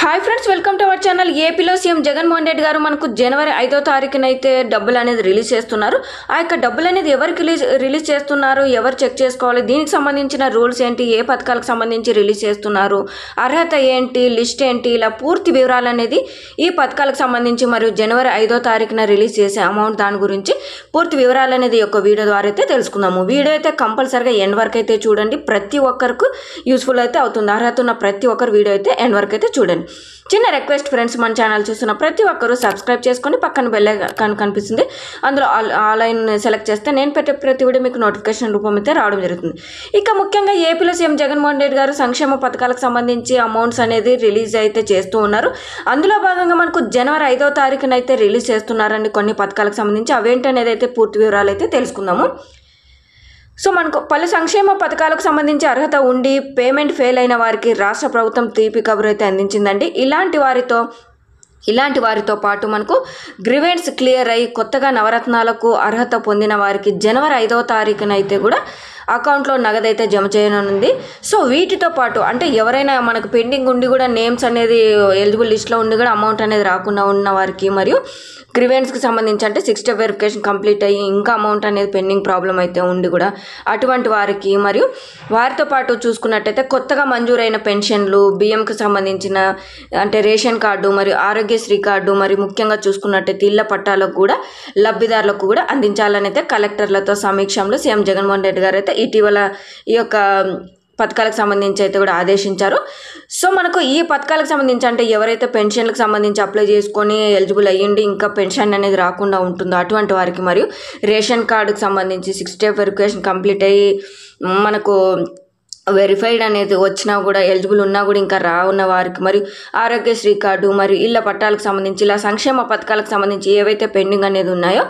Hi friends, welcome to our channel. ఏపీలో CM Jaganmohan Reddy గారు మనకు జనవరి 5వ తారీఖున అయితే డబ్బులు అనేది రిలీజ్ చేస్తున్నారు. ఆ యొక్క డబ్బులు అనేది ఎవరికి రిలీజ్ చేస్తున్నారు, ఎవరు చెక్ చేసుకోవాలి, దీనికి సంబంధించిన రూల్స్ ఏంటి, ఏ పథకాలకు సంబంధించి రిలీజ్ చేస్తున్నారు, అర్హత ఏంటి, లిస్ట్ ఏంటి, ఇలా పూర్తి వివరాలు అనేది ఈ పథకాలకు సంబంధించి మరియు జనవరి 5వ తారీఖున రిలీజ్ చేసే అమౌంట్ దాని గురించి పూర్తి వివరాలు అనేది ఒక వీడియో ద్వారా అయితే తెలుసుకుందాము. వీడియో అయితే కంపల్సరిగా ఎండ్ వరకు అయితే చూడండి. ప్రతి ఒక్కరికి యూస్ఫుల్ అయితే అవుతుంది. అర్హత ఉన్న ప్రతి ఒక్కరు వీడియో అయితే ఎండ్ వరకు అయితే చూడండి. చిన్న రిక్వెస్ట్ ఫ్రెండ్స్, మన ఛానల్ చూస్తున్న ప్రతి ఒక్కరూ సబ్స్క్రైబ్ చేసుకొని పక్కన బెల్ ఐకాన్ కనిపిస్తుంది, అందులో ఆన్లైన్ సెలెక్ట్ చేస్తే నేను పెట్టే ప్రతి వీడియో మీకు నోటిఫికేషన్ రూపం అయితే రావడం జరుగుతుంది. ఇక ముఖ్యంగా ఏపీలో సీఎం జగన్మోహన్ రెడ్డి గారు సంక్షేమ పథకాలకు సంబంధించి అమౌంట్స్ అనేది రిలీజ్ అయితే చేస్తూ ఉన్నారు. అందులో భాగంగా మనకు జనవరి 5వ తారీఖున అయితే రిలీజ్ చేస్తున్నారండి కొన్ని పథకాలకు సంబంధించి. అవేంటనేది అయితే పూర్తి వివరాలు అయితే తెలుసుకుందాము. సో మనకు పలు సంక్షేమ పథకాలకు సంబంధించి అర్హత ఉండి పేమెంట్ ఫెయిల్ అయిన వారికి రాష్ట్ర ప్రభుత్వం తీపి కబురు అయితే అందించిందండి. ఇలాంటి వారితో పాటు మనకు గ్రీవెన్స్ క్లియర్ అయ్యి కొత్తగా నవరత్నాలకు అర్హత పొందిన వారికి జనవరి 5వ తారీఖున అయితే కూడా అకౌంట్లో నగదైతే జమ చేయనుంది. సో వీటితో పాటు అంటే ఎవరైనా మనకు పెండింగ్ ఉండి కూడా నేమ్స్ అనేది ఎలిజిబుల్ లిస్ట్లో ఉండి కూడా అమౌంట్ అనేది రాకుండా ఉన్న వారికి, మరియు గ్రీవెన్స్కి సంబంధించి అంటే 6 స్టెప్ వెరిఫికేషన్ కంప్లీట్ అయ్యి ఇంకా అమౌంట్ అనేది పెండింగ్ ప్రాబ్లం అయితే ఉండి కూడా అటువంటి వారికి, మరియు వారితో పాటు చూసుకున్నట్టయితే కొత్తగా మంజూరైన పెన్షన్లు, బియ్యంకి సంబంధించిన అంటే రేషన్ కార్డు మరియు ఆరోగ్యశ్రీ కార్డు, మరియు ముఖ్యంగా చూసుకున్నట్టయితే ఇళ్ల పట్టాలకు కూడా లబ్ధిదారులకు కూడా అందించాలని అయితే కలెక్టర్లతో సమీక్షంలో సీఎం జగన్మోహన్ రెడ్డి గారు అయితే ఇటీవల ఈ యొక్క పథకాలకు సంబంధించి అయితే కూడా ఆదేశించారు. సో మనకు ఈ పథకాలకు సంబంధించి అంటే ఎవరైతే పెన్షన్లకు సంబంధించి అప్లై చేసుకొని ఎలిజిబుల్ అయ్యిండి ఇంకా పెన్షన్ అనేది రాకుండా ఉంటుందో అటువంటి వారికి, మరియు రేషన్ కార్డుకి సంబంధించి 6 స్టెప్ వెరిఫికేషన్ కంప్లీట్ అయ్యి మనకు వెరిఫైడ్ అనేది వచ్చినా కూడా ఎలిజిబుల్ ఉన్నా కూడా ఇంకా రావున్న వారికి, మరియు ఆరోగ్యశ్రీ కార్డు మరియు ఇళ్ల పట్టాలకు సంబంధించి ఇలా సంక్షేమ పథకాలకు సంబంధించి ఏవైతే పెండింగ్ అనేది ఉన్నాయో,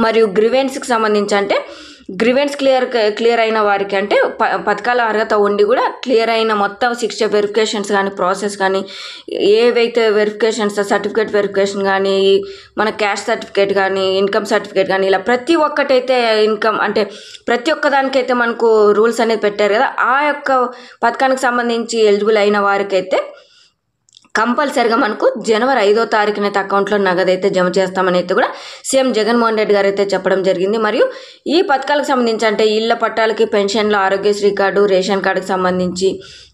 మరియు గ్రీవెన్స్కి సంబంధించి అంటే గ్రీవెన్స్ క్లియర్ అయిన వారికి అంటే పథకాల అర్హత ఉండి కూడా క్లియర్ అయిన మొత్తం 6 స్టెప్ వెరిఫికేషన్స్ కానీ ప్రాసెస్ కానీ ఏవైతే వెరిఫికేషన్స్ సర్టిఫికేట్ వెరిఫికేషన్ కానీ మన క్యాష్ సర్టిఫికేట్ కానీ ఇన్కమ్ సర్టిఫికేట్ కానీ ఇలా ప్రతి ఒక్కటైతే ఇన్కమ్ అంటే ప్రతి ఒక్కదానికైతే మనకు రూల్స్ అనేది పెట్టారు కదా. ఆ యొక్క పథకానికి సంబంధించి ఎలిజిబుల్ అయిన వారికైతే కంపల్సరిగా మనకు జనవరి 5వ తారీఖున అయితే అకౌంట్లో నగదైతే జమ చేస్తామని అయితే కూడా సీఎం జగన్మోహన్ రెడ్డి గారు అయితే చెప్పడం జరిగింది. మరియు ఈ పథకాలకు సంబంధించి అంటే ఇళ్ల పట్టాలకి, పెన్షన్లు, ఆరోగ్యశ్రీ కార్డు, రేషన్ కార్డుకి సంబంధించి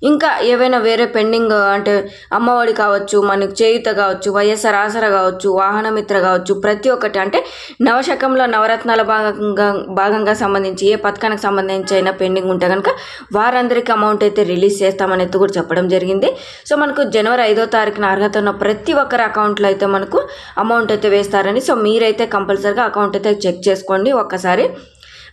ఇంకా ఏవైనా వేరే పెండింగ్ అంటే అమ్మఒడి కావచ్చు, మనకు చేయూత కావచ్చు, వైఎస్ఆర్ ఆసరా కావచ్చు, వాహనమిత్ర కావచ్చు, ప్రతి ఒక్కటి అంటే నవశకంలో నవరత్నాల భాగంగా సంబంధించి ఏ పథకానికి సంబంధించి అయినా పెండింగ్ ఉంటే కనుక వారందరికీ అమౌంట్ అయితే రిలీజ్ చేస్తామని అయితే కూడా చెప్పడం జరిగింది. సో మనకు జనవరి 5వ తారీఖున అర్హత ఉన్న ప్రతి ఒక్కరి అకౌంట్లో అయితే మనకు అమౌంట్ అయితే వేస్తారని. సో మీరైతే కంపల్సరిగా అకౌంట్ అయితే చెక్ చేసుకోండి ఒక్కసారి.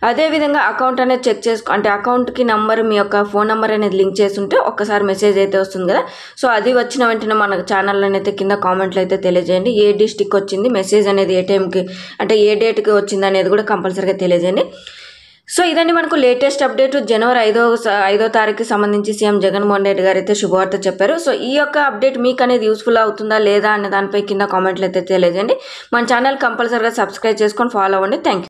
అదేవిధంగా అకౌంట్ అనేది చెక్ అంటే అకౌంట్కి నంబర్ మీ యొక్క ఫోన్ నెంబర్ అనేది లింక్ చేసి ఉంటే ఒక్కసారి మెసేజ్ అయితే వస్తుంది కదా. సో అది వచ్చిన వెంటనే మన ఛానల్లో అయితే కింద కామెంట్లు అయితే తెలియజేయండి. ఏ డిస్టిక్ వచ్చింది మెసేజ్ అనేది, ఏ టైంకి అంటే ఏ డేట్కి వచ్చింది అనేది కూడా కంపల్సరీగా తెలియజేయండి. సో ఇదండి మనకు లేటెస్ట్ అప్డేట్. జనవరి 5వ తారీఖుకి సంబంధించి సీఎం జగన్మోహన్ రెడ్డి గారు అయితే శుభవార్త చెప్పారు. సో ఈ యొక్క అప్డేట్ మీకు అనేది యూస్ఫుల్ అవుతుందా లేదా అనే దానిపై కింద కామెంట్లు అయితే తెలియజేయండి. మన ఛానల్ కంపల్సరీగా సబ్స్క్రైబ్ చేసుకొని ఫాలో అవ్వండి. Thank you.